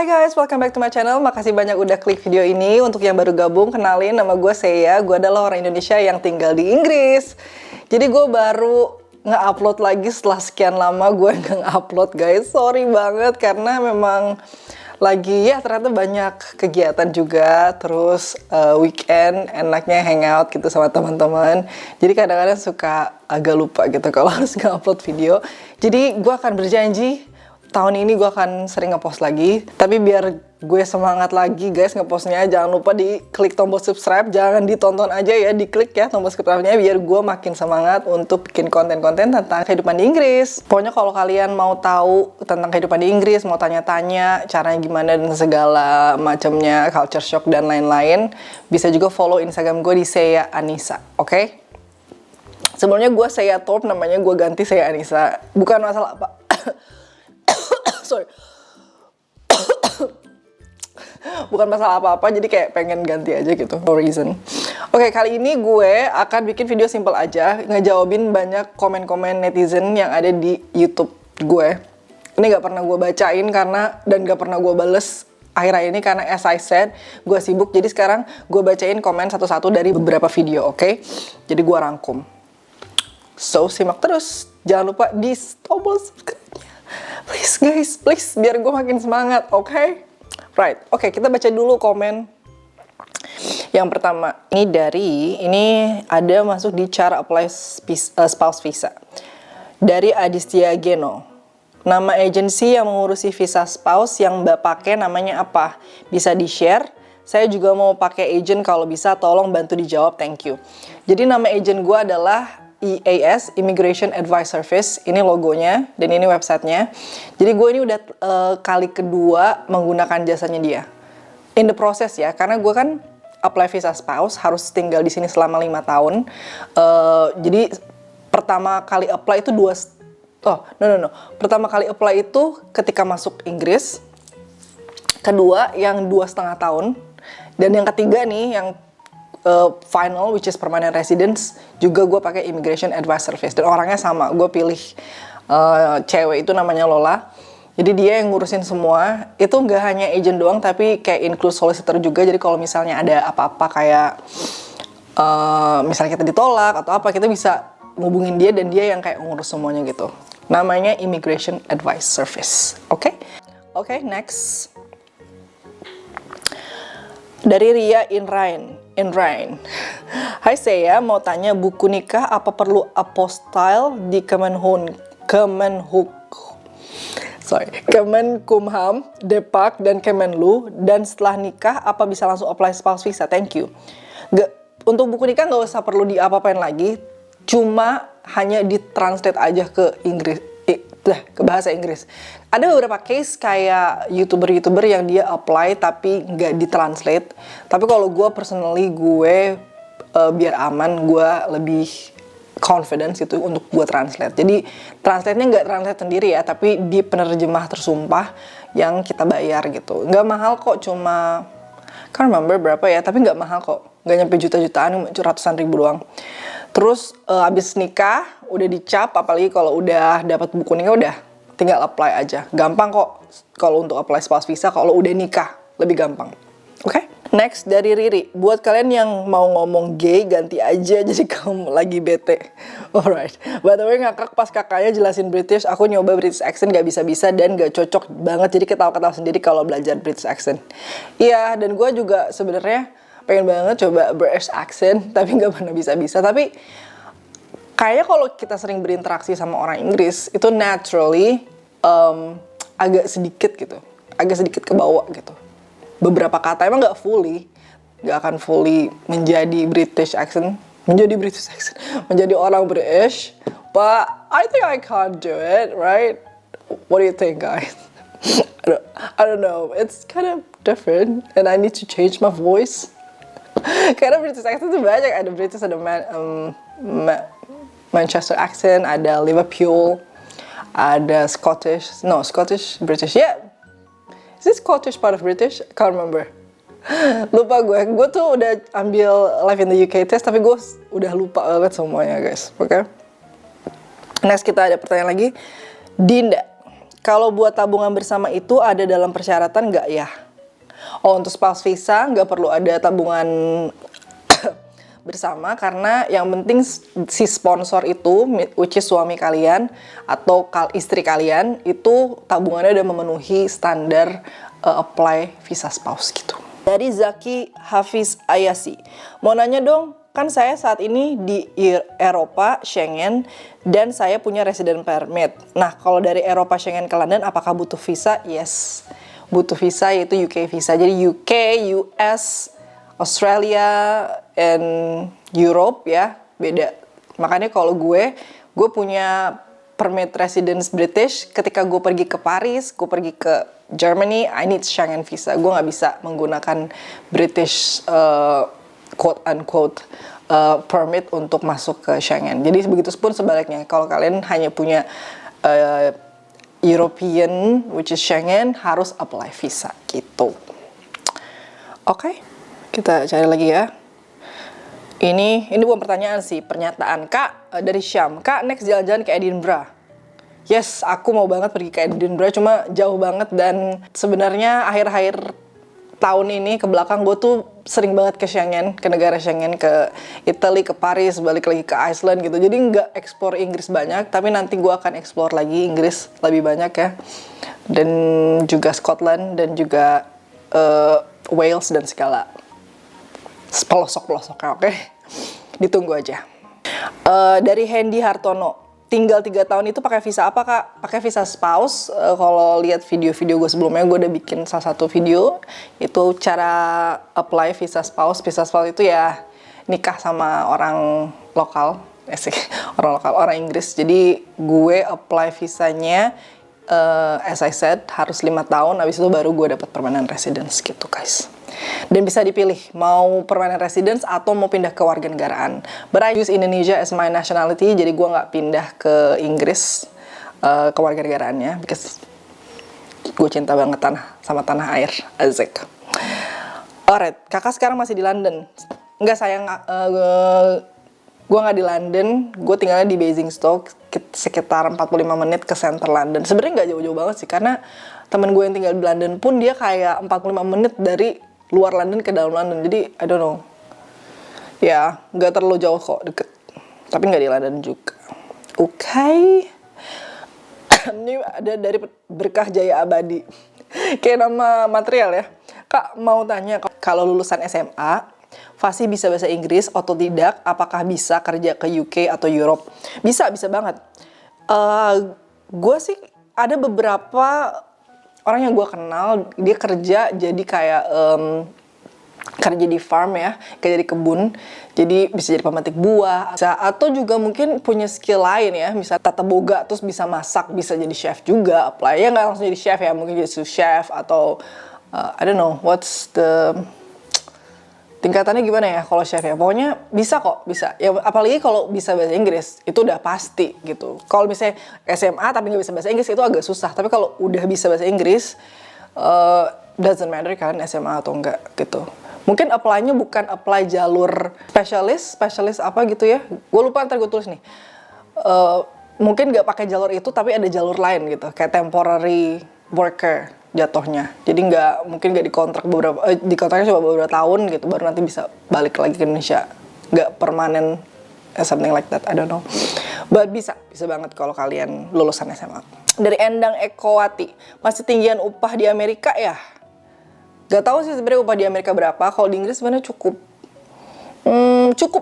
Hai guys, welcome back to my channel. Makasih banyak udah klik video ini. Untuk yang baru gabung, kenalin nama gue Seya. Gue adalah orang Indonesia yang tinggal di Inggris. Jadi gue baru nge-upload lagi setelah sekian lama gue nggak nge-upload guys. Sorry banget karena memang lagi ya ternyata banyak kegiatan juga. Terus weekend enaknya hangout gitu sama teman-teman. Jadi kadang-kadang suka agak lupa gitu kalau harus nge-upload video. Jadi gue akan berjanji tahun ini gue akan sering ngepost lagi. Tapi biar gue semangat lagi guys ngepostnya, jangan lupa di klik tombol subscribe. Jangan ditonton aja ya, diklik ya tombol subscribe-nya biar gue makin semangat untuk bikin konten-konten tentang kehidupan di Inggris. Pokoknya kalau kalian mau tahu tentang kehidupan di Inggris, mau tanya-tanya caranya gimana dan segala macamnya, culture shock dan lain-lain, bisa juga follow Instagram gue di Seya Anissa, oke? Sebelumnya gue Seya Thorpe, namanya gue ganti Seya Anissa. Bukan masalah apa. Sorry. Bukan masalah apa-apa, jadi kayak pengen ganti aja gitu, no reason. Oke, kali ini gue akan bikin video simple aja, ngejawabin banyak komen-komen netizen yang ada di YouTube gue. Ini gak pernah gue bacain dan gak pernah gue bales akhir-akhir ini karena as I said, gue sibuk. Jadi sekarang gue bacain komen satu-satu dari beberapa video, oke? Jadi gue rangkum. So, simak terus. Jangan lupa di tombol subscribe-nya. Please guys, please, biar gue makin semangat, oke? Right, oke, kita baca dulu komen. Yang pertama, ini ada masuk di cara apply spouse visa. Dari Adistia Geno. Nama agensi yang mengurusi visa spouse yang Mbak pakai namanya apa? Bisa di-share? Saya juga mau pakai agent, kalau bisa tolong bantu dijawab, thank you. Jadi nama agent gue adalah EAS, Immigration Advice Service. Ini logonya dan ini websitenya. Jadi gue ini udah kali kedua menggunakan jasanya dia. In the process ya, karena gue kan apply visa spouse harus tinggal di sini selama 5 tahun. Jadi pertama kali apply itu Pertama kali apply itu ketika masuk Inggris. Kedua yang 2,5 tahun. Dan yang ketiga nih yang final, which is permanent residence, juga gue pakai Immigration Advice Service dan orangnya sama. Gue pilih cewek itu namanya Lola. Jadi dia yang ngurusin semua. Itu nggak hanya agent doang, tapi kayak include solicitor juga. Jadi kalau misalnya ada apa-apa kayak misalnya kita ditolak atau apa, kita bisa ngubungin dia dan dia yang kayak ngurus semuanya gitu. Namanya Immigration Advice Service. Oke, next. Dari Ria Inrain. Hai Seya, mau tanya buku nikah apa perlu apostille di Kemenkumham, Depak, dan Kemenlu, dan setelah nikah apa bisa langsung apply spouse visa? Thank you. Untuk buku nikah nggak usah perlu diapa-apain lagi, cuma hanya ditranslate aja ke Inggris. Ke bahasa Inggris. Ada beberapa case kayak YouTuber yang dia apply tapi nggak ditranslate. Tapi kalau gue personally, biar aman, gue lebih confidence itu untuk gue translate. Jadi translate-nya nggak translate sendiri ya, tapi di penerjemah tersumpah yang kita bayar gitu. Nggak mahal kok, cuma can't remember berapa ya, tapi nggak mahal kok. Nggak nyampe juta-jutaan, ratusan ribu doang. Terus abis nikah udah dicap, apalagi kalau udah dapat buku nikah udah tinggal apply aja. Gampang kok kalau untuk apply spouse visa, kalau udah nikah lebih gampang. Oke? Next dari Riri. Buat kalian yang mau ngomong gay, ganti aja jadi kamu lagi bete. Alright. By the way, ngakak pas kakaknya jelasin British, aku nyoba British accent gak bisa-bisa dan gak cocok banget, jadi ketawa-ketawa sendiri kalau belajar British accent. Iya, dan gue juga sebenarnya pengen banget coba British accent, tapi nggak pernah bisa-bisa. Tapi kayaknya kalau kita sering berinteraksi sama orang Inggris, itu naturally agak sedikit kebawa gitu. Beberapa kata emang nggak akan fully menjadi British accent, menjadi orang British. But I think I can't do it, right? What do you think, guys? I don't know. It's kind of different, and I need to change my voice. Karena British accent itu banyak, ada British, ada Manchester accent, ada Liverpool, ada Scottish, British, yeah. Is this Scottish part of British? I can't remember. Lupa gue tuh udah ambil Live in the UK test, tapi gue udah lupa banget semuanya guys, oke? Next kita ada pertanyaan lagi, Dinda. Kalau buat tabungan bersama itu ada dalam persyaratan nggak ya? Oh, untuk spouse visa nggak perlu ada tabungan bersama, karena yang penting si sponsor itu, which is suami kalian atau istri kalian, itu tabungannya udah memenuhi standar apply visa spouse gitu. Dari Zaki Hafiz Ayasi, mau nanya dong, kan saya saat ini di Eropa Schengen dan saya punya resident permit. Nah, kalau dari Eropa Schengen ke London apakah butuh visa? Yes, butuh visa, yaitu UK visa. Jadi UK, US, Australia, and Europe ya, beda. Makanya kalau gue punya permit residence British. Ketika gue pergi ke Paris, gue pergi ke Germany, I need Schengen visa. Gue nggak bisa menggunakan British quote unquote permit untuk masuk ke Schengen. Jadi begitu pun sebaliknya. Kalau kalian hanya punya European, which is Schengen, harus apply visa gitu. Oke. Kita cari lagi ya. Ini bukan pertanyaan sih, pernyataan. Kak, dari Syam. Kak, next jalan-jalan ke Edinburgh. Yes, aku mau banget pergi ke Edinburgh, cuma jauh banget. Dan sebenarnya akhir-akhir tahun ini ke belakang gue tuh sering banget ke Schengen, ke negara Schengen, ke Italy, ke Paris, balik lagi ke Iceland gitu. Jadi nggak explore Inggris banyak, tapi nanti gue akan explore lagi Inggris lebih banyak ya. Dan juga Scotland, dan juga Wales, dan segala pelosok-pelosoknya, oke? Ditunggu aja. Dari Hendy Hartono, tinggal 3 tahun itu pakai visa apa, Kak? Pakai visa spouse. Kalau lihat video-video gue sebelumnya, gue udah bikin salah satu video, itu cara apply visa spouse. Visa spouse itu ya nikah sama orang lokal, orang Inggris. Jadi gue apply visanya, as I said, harus 5 tahun, habis itu baru gue dapat permanent residence gitu, guys. Dan bisa dipilih mau permanent residence atau mau pindah ke warganegaraan. But I use Indonesia as my nationality, jadi gue nggak pindah ke Inggris ke warganegaraannya, because gue cinta banget sama tanah air, Azek. Alright, kakak sekarang masih di London? Enggak sayang, gue nggak di London, gue tinggalnya di Basingstoke, sekitar 45 menit ke center London. Sebenarnya nggak jauh-jauh banget sih, karena temen gue yang tinggal di London pun dia kayak 45 menit dari luar London ke dalam London. Jadi I don't know, ya nggak terlalu jauh kok, deket, tapi nggak di London juga. Oke. Ini ada dari Berkah Jaya Abadi, kayak nama material ya. Kak, mau tanya, kalau lulusan SMA Fasih bisa bahasa Inggris otodidak, apakah bisa kerja ke UK atau Europe? Bisa banget. Gue sih ada beberapa orang yang gue kenal, dia kerja jadi kayak kerja di farm ya, kerja di kebun, jadi bisa jadi pemetik buah, atau juga mungkin punya skill lain ya, misalnya tata boga, terus bisa masak, bisa jadi chef juga, apply ya, nggak langsung jadi chef ya, mungkin jadi sous chef atau I don't know what's the tingkatannya gimana ya kalau chef ya, pokoknya bisa kok, bisa ya, apalagi kalau bisa bahasa Inggris itu udah pasti gitu. Kalau misalnya SMA tapi nggak bisa bahasa Inggris itu agak susah, tapi kalau udah bisa bahasa Inggris doesn't matter kan SMA atau enggak gitu. Mungkin apply-nya bukan apply jalur spesialis apa gitu ya, gue lupa, ntar gue tulis nih. Mungkin nggak pakai jalur itu tapi ada jalur lain gitu, kayak temporary worker jatuhnya. Jadi mungkin nggak dikontrak dikontraknya cuma beberapa tahun gitu, baru nanti bisa balik lagi ke Indonesia. Nggak permanen, something like that, I don't know. But bisa banget kalau kalian lulusan SMA. Dari Endang Ekowati, masih tinggian upah di Amerika ya? Gak tahu sih sebenarnya upah di Amerika berapa. Kalau di Inggris sebenarnya cukup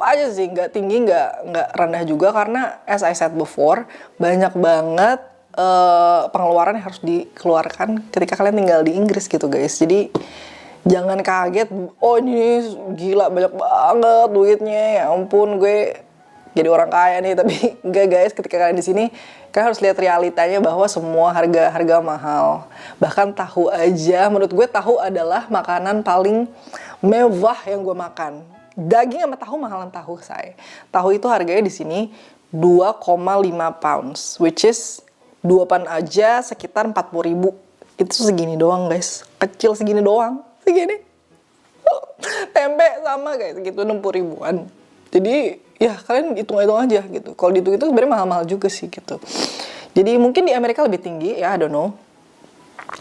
aja sih, nggak tinggi, nggak rendah juga, karena as I said before, banyak banget pengeluaran yang harus dikeluarkan ketika kalian tinggal di Inggris gitu guys. Jadi jangan kaget, oh ini gila banyak banget duitnya, ya ampun gue jadi orang kaya nih, tapi enggak guys. Ketika kalian di sini kalian harus lihat realitanya bahwa semua harga mahal. Bahkan tahu aja, menurut gue tahu adalah makanan paling mewah yang gue makan. Daging sama tahu mahalan tahu saya. Tahu itu harganya di sini 2,5 pounds, which is 2 pan aja sekitar 40.000. Itu segini doang guys, kecil segini doang, segini. Tempe sama guys, gitu 60.000-an. Jadi ya kalian hitung-hitung aja gitu. Kalau dihitung itu sebenarnya mahal-mahal juga sih gitu. Jadi mungkin di Amerika lebih tinggi ya, I don't know.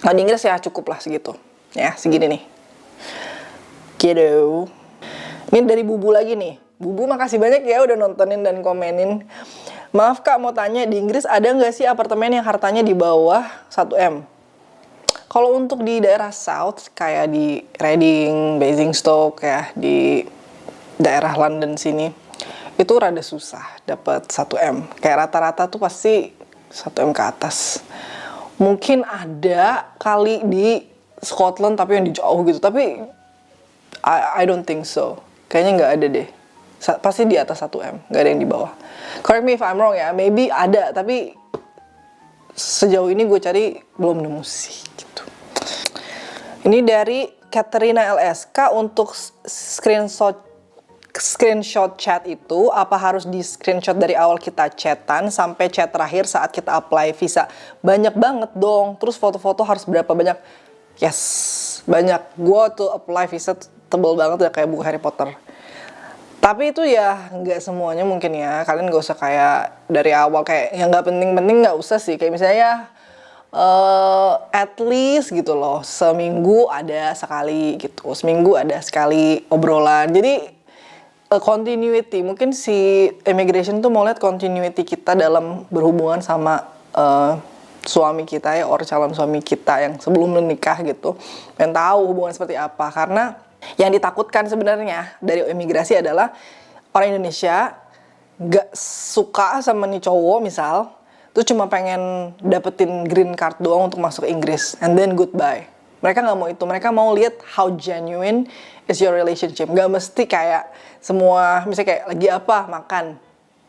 Kalau di Inggris ya cukup lah segitu. Ya, segini nih. Gitu. Ini dari Bubu lagi nih. Bubu makasih banyak ya udah nontonin dan komenin. Maaf Kak, mau tanya, di Inggris ada nggak sih apartemen yang hartanya di bawah 1M? Kalau untuk di daerah South, kayak di Reading, Basingstoke ya, di daerah London sini, itu rada susah dapat 1M. Kayak rata-rata tuh pasti 1M ke atas. Mungkin ada kali di Scotland tapi yang di jauh gitu. Tapi I don't think so. Kayaknya nggak ada deh. Pasti di atas 1M, nggak ada yang di bawah. Correct me if I'm wrong ya, maybe ada, tapi sejauh ini gue cari belum nemu sih gitu. Ini dari Katerina LSK, untuk screenshot chat itu apa harus di screenshot dari awal kita chatan sampai chat terakhir saat kita apply visa? Banyak banget dong. Terus foto-foto harus berapa banyak? Yes, banyak. Gue tuh apply visa tebel banget ya, kayak buku Harry Potter. Tapi itu ya nggak semuanya mungkin ya. Kalian gak usah kayak dari awal kayak yang nggak penting-penting, nggak usah sih. Kayak misalnya ya at least gitu loh, seminggu ada sekali gitu, seminggu ada sekali obrolan. Jadi continuity, mungkin si immigration tuh mau lihat continuity kita dalam berhubungan sama suami kita ya, or calon suami kita yang sebelum menikah gitu, pengen tahu hubungan seperti apa. Karena yang ditakutkan sebenarnya dari imigrasi adalah orang Indonesia gak suka sama nih cowok misal, tuh cuma pengen dapetin green card doang untuk masuk ke Inggris, and then goodbye. Mereka nggak mau itu, mereka mau lihat how genuine is your relationship. Gak mesti kayak semua, misalnya kayak lagi apa, makan.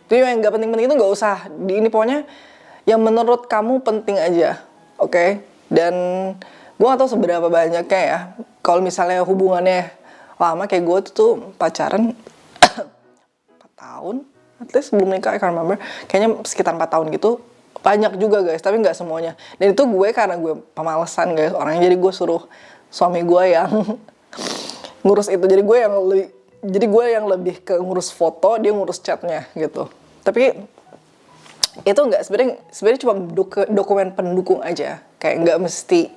Itu yang nggak penting-penting itu nggak usah. Di ini pokoknya yang menurut kamu penting aja, oke? Dan gue gak tahu seberapa banyaknya ya. Kalau misalnya hubungannya lama kayak gue tuh pacaran 4 tahun, at least sebelum nikah, I can't remember. Kayaknya sekitar 4 tahun gitu. Banyak juga guys, tapi nggak semuanya. Dan itu gue karena gue pemalesan guys orangnya, jadi gue suruh suami gue yang ngurus itu. Jadi gue yang lebih ke ngurus foto, dia ngurus chatnya gitu. Tapi itu nggak, sebenarnya cuma dokumen pendukung aja, kayak nggak mesti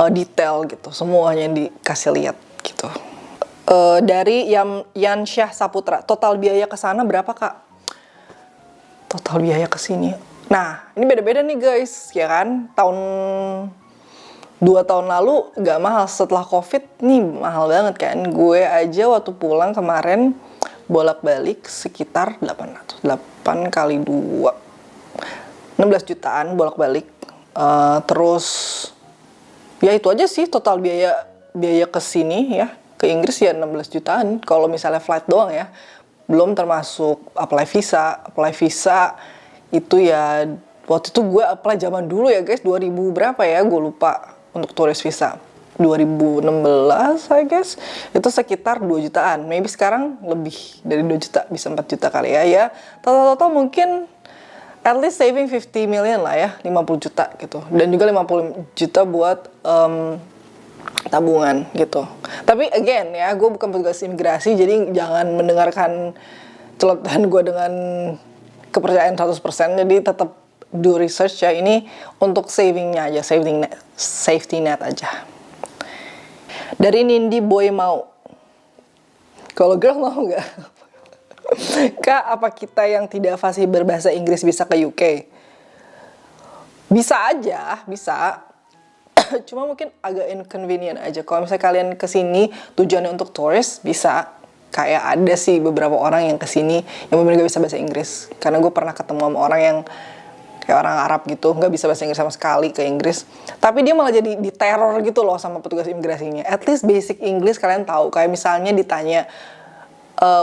detail gitu, semuanya dikasih lihat gitu. Dari Yan Syah Saputra, total biaya ke sana berapa Kak? Total biaya ke sini. Nah, ini beda-beda nih guys, ya kan? 2 tahun lalu nggak mahal, setelah COVID nih mahal banget kan. Gue aja waktu pulang kemarin bolak-balik sekitar 8 kali 2, 16 jutaan bolak-balik. Terus ya itu aja sih total biaya ke sini ya, ke Inggris ya 16 jutaan kalau misalnya flight doang ya. Belum termasuk apply visa itu ya, waktu itu gue apply zaman dulu ya guys, 2000 berapa ya, gue lupa, untuk turis visa 2016 I guess, itu sekitar 2 jutaan. Maybe sekarang lebih dari 2 juta, bisa 4 juta kali ya. Ya total mungkin at least saving 50 million lah ya, 50 juta gitu. Dan juga 50 juta buat tabungan gitu. Tapi again ya, gue bukan petugas imigrasi, jadi jangan mendengarkan celotehan gue dengan kepercayaan 100%. Jadi tetap do research ya. Ini untuk savingnya aja, safety net aja. Dari Nindi Boy mau, kalau girl mau nggak? Kak, apa kita yang tidak fasih berbahasa Inggris bisa ke UK? Bisa aja, bisa. Cuma mungkin agak inconvenient aja. Kalau misalnya kalian kesini tujuannya untuk tourist, bisa. Kayak ada sih beberapa orang yang kesini yang benar-benar gak bisa bahasa Inggris. Karena gue pernah ketemu sama orang yang kayak orang Arab gitu, gak bisa bahasa Inggris sama sekali ke Inggris. Tapi dia malah jadi diteror gitu loh sama petugas imigrasinya. At least basic English kalian tahu. Kayak misalnya ditanya,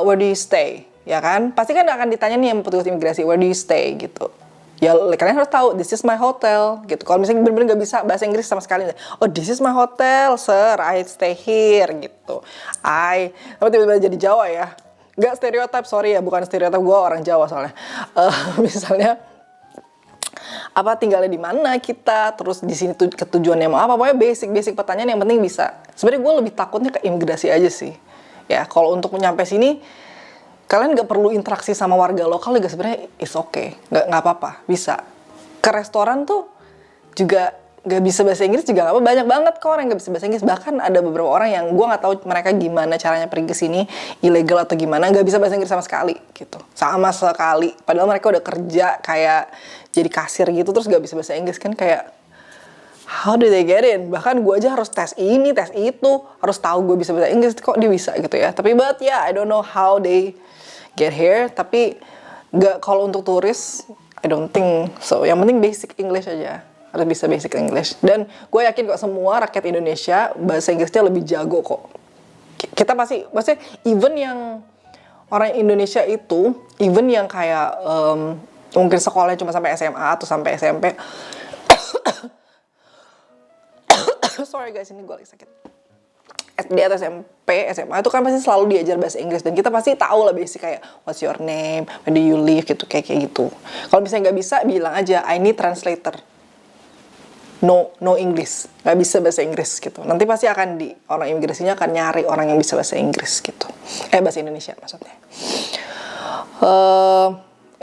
where do you stay? Ya kan? Pasti kan akan ditanya nih sama petugas imigrasi, where do you stay? Gitu. Ya kalian harus tahu, this is my hotel gitu. Kalau misalnya bener-bener gak bisa bahasa Inggris sama sekali, oh this is my hotel sir, I stay here gitu. Tapi tiba-tiba jadi Jawa ya. Gak stereotip, sorry ya, bukan stereotip, gue orang Jawa soalnya. Misalnya apa, tinggalnya di mana kita, terus di sini ketujuannya mau apa, pokoknya basic pertanyaan yang penting bisa. Sebenarnya gue lebih takutnya ke imigrasi aja sih. Ya kalau untuk nyampe sini kalian gak perlu interaksi sama warga lokal juga sebenarnya is okay, nggak apa-apa, bisa. ke restoran tuh juga gak bisa bahasa Inggris juga gak apa, banyak banget kok orang yang gak bisa bahasa Inggris. Bahkan ada beberapa orang yang gue gak tahu mereka gimana caranya pergi ke sini, ilegal atau gimana, gak bisa bahasa Inggris sama sekali gitu, sama sekali. Padahal mereka udah kerja kayak jadi kasir gitu terus gak bisa bahasa Inggris, kan kayak how did they get in? Bahkan gue aja harus tes ini, tes itu, harus tahu gue bisa bahasa Inggris, kok dia bisa gitu ya. Tapi but yeah, I don't know how they get here. Tapi gak, kalau untuk turis I don't think so. Yang penting basic English aja, harus bisa basic English. Dan gue yakin kok semua rakyat Indonesia bahasa Inggrisnya lebih jago kok. Kita pasti, maksudnya even yang orang Indonesia itu, even yang kayak mungkin sekolahnya cuma sampai SMA atau sampai SMP. Sorry guys, ini gue lagi sakit. SD atau SMP, SMA itu kan pasti selalu diajar bahasa Inggris, dan kita pasti tahu lah basic kayak what's your name, where do you live gitu, kayak gitu. Kalau misalnya nggak bisa, bilang aja I need translator. No English, nggak bisa bahasa Inggris gitu. Nanti pasti akan orang imigrasinya akan nyari orang yang bisa bahasa Inggris gitu. Bahasa Indonesia maksudnya.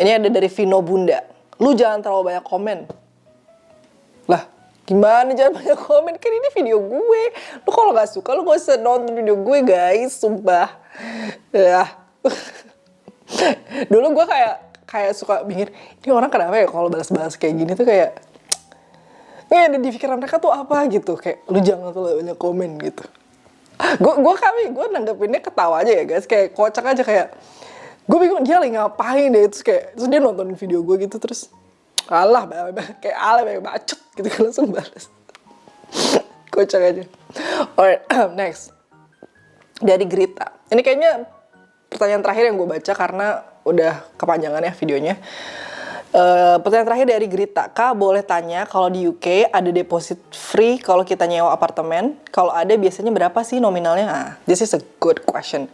Ini ada dari Vino Bunda. Lu jangan terlalu banyak komen. Lah, gimana jangan banyak komen? Kan ini video gue. Lu kalau gak suka, lu gak usah nonton video gue guys. Sumpah. Dulu gue kayak suka mikir, ini orang kenapa ya kalau balas-balas kayak gini tuh kayak ini ada di pikiran mereka tuh apa gitu. Kayak lu jangan terlalu banyak komen gitu. Gue nanggepinnya ketawa aja ya guys. Kayak kocak aja, kayak gue bingung dia lagi ngapain deh. Terus dia nonton video gue gitu, terus kayak banyak bacot gitu, langsung balas. Kocak aja. Alright, next. Dari Grita. Ini kayaknya pertanyaan terakhir yang gue baca karena udah kepanjangan ya videonya. Pertanyaan terakhir dari Grita. Kak, boleh tanya kalau di UK ada deposit free kalau kita nyewa apartemen? Kalau ada biasanya berapa sih nominalnya? This is a good question.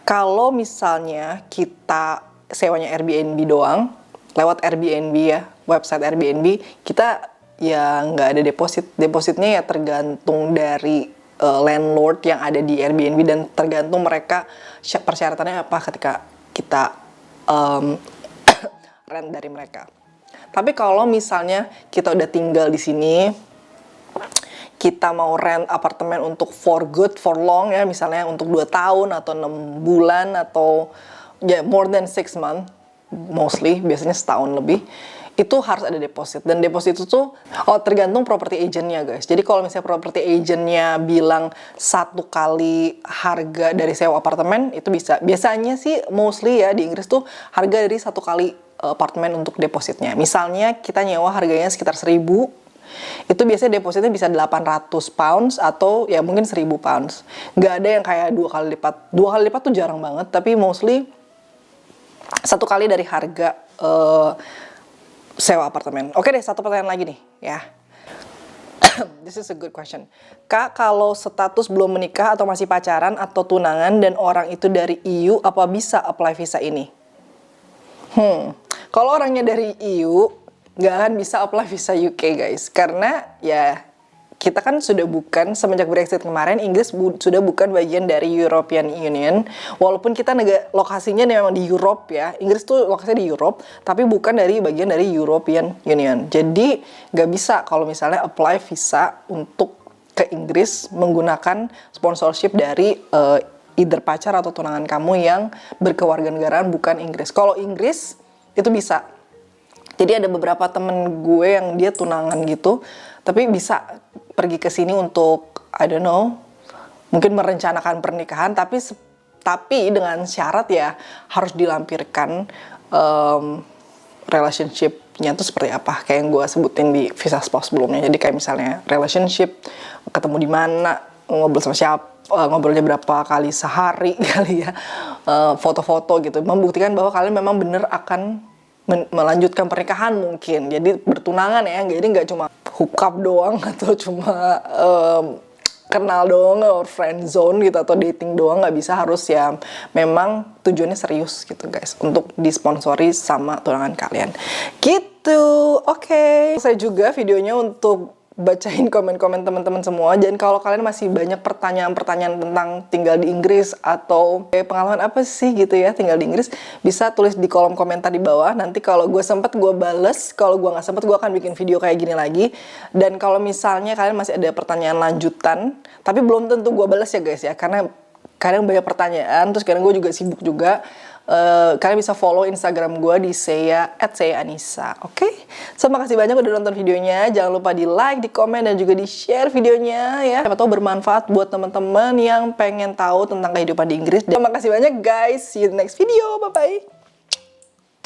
Kalau misalnya kita sewanya Airbnb doang, lewat Airbnb ya, website Airbnb, kita ya nggak ada deposit. Depositnya ya tergantung dari landlord yang ada di Airbnb, dan tergantung mereka persyaratannya apa ketika kita rent dari mereka. Tapi kalau misalnya kita udah tinggal di sini, kita mau rent apartemen untuk for good, for long ya, misalnya untuk 2 tahun atau 6 bulan atau ya more than 6 months, mostly, biasanya setahun lebih, itu harus ada deposit. Dan deposit itu tuh tergantung property agentnya guys. Jadi kalau misalnya property agentnya bilang 1 kali harga dari sewa apartemen, itu bisa. Biasanya sih mostly ya di Inggris tuh harga dari 1 kali apartemen untuk depositnya. Misalnya kita nyewa harganya sekitar 1.000, itu biasanya depositnya bisa 800 pounds atau ya mungkin 1.000 pounds. Nggak ada yang kayak 2 kali lipat. 2 kali lipat tuh jarang banget, tapi mostly 1 kali dari harga sewa apartemen. Oke deh, 1 pertanyaan lagi nih ya. This is a good question. Kak, kalau status belum menikah atau masih pacaran atau tunangan dan orang itu dari EU, apa bisa apply visa ini? Kalau orangnya dari EU, nggak akan bisa apply visa UK guys. Karena ya kita kan sudah bukan, semenjak Brexit kemarin, Inggris sudah bukan bagian dari European Union. Walaupun kita lokasinya memang di Europe ya. Inggris tuh lokasinya di Europe, tapi bukan dari bagian dari European Union. Jadi nggak bisa kalau misalnya apply visa untuk ke Inggris menggunakan sponsorship dari either pacar atau tunangan kamu yang berkewarganegaraan bukan Inggris. Kalau Inggris itu bisa. Jadi ada beberapa temen gue yang dia tunangan gitu, tapi bisa pergi ke sini untuk I don't know, mungkin merencanakan pernikahan, tapi dengan syarat ya harus dilampirkan relationship-nya itu seperti apa, kayak yang gue sebutin di visa spouse sebelumnya. Jadi kayak misalnya relationship, ketemu di mana, ngobrol sama siapa, ngobrolnya berapa kali sehari kali ya, foto-foto gitu, membuktikan bahwa kalian memang bener akan melanjutkan pernikahan mungkin. Jadi bertunangan ya, jadi nggak cuma hook up doang atau cuma kenal doang or friend zone gitu atau dating doang, nggak bisa, harus ya memang tujuannya serius gitu guys, untuk disponsori sama tunangan kalian gitu. Oke. Saya juga videonya untuk bacain komen-komen teman-teman semua. Dan kalau kalian masih banyak pertanyaan-pertanyaan tentang tinggal di Inggris atau pengalaman apa sih gitu ya tinggal di Inggris, bisa tulis di kolom komentar di bawah. Nanti kalau gue sempet gue bales, kalau gue nggak sempet gue akan bikin video kayak gini lagi. Dan kalau misalnya kalian masih ada pertanyaan lanjutan, tapi belum tentu gue bales ya guys ya, karena kadang banyak pertanyaan, terus kadang gue juga sibuk juga. Kalian bisa follow Instagram gue di @seyaanissa. Oke? So, makasih banyak udah nonton videonya. Jangan lupa di like, di komen, dan juga di share videonya ya. Siapa tahu bermanfaat buat teman-teman yang pengen tahu tentang kehidupan di Inggris. Dan makasih banyak guys. See you in the next video. Bye-bye.